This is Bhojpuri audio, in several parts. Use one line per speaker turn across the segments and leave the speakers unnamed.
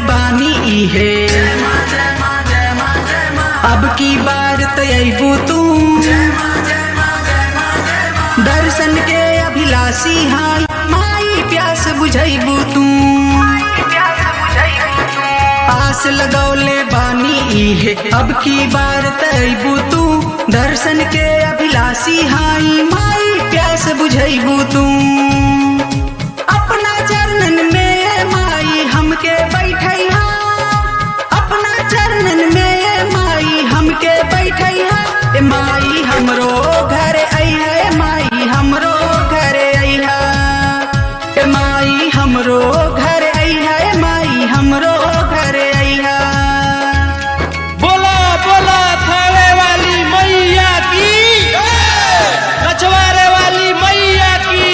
बानी इहे अब की बार तयबू तू दर्शन के अभिलाषी हाय माई प्यास बुझैबू तू आस लगौले बानी इहे अब की बार तयबू तू दर्शन के अभिलाषी हाय माई प्यास बुझैबू तू अपना चरणन में माई हमके बैठैहा अपना चरणन में माई हमके बैठैहा माई हमरो घर अइहा माई हमरो घर अइहा माई हमरो घर अइहा माई हमरो घर अइहा।
बोला बोला थावे वाली मैया की रछवारे वाली मैया की।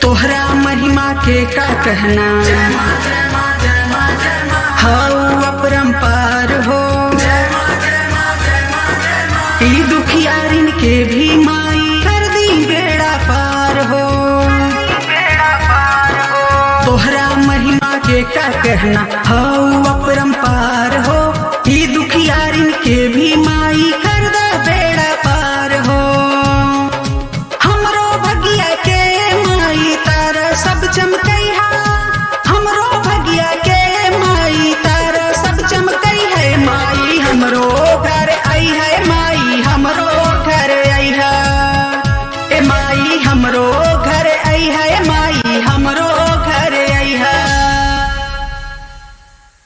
तोहरा महिमा के का कहना हाउ अपरंपार हो ई दुखियारिन के भी माई कर दी बेड़ा पार हो तोहरा महिमा के का कहना हाउ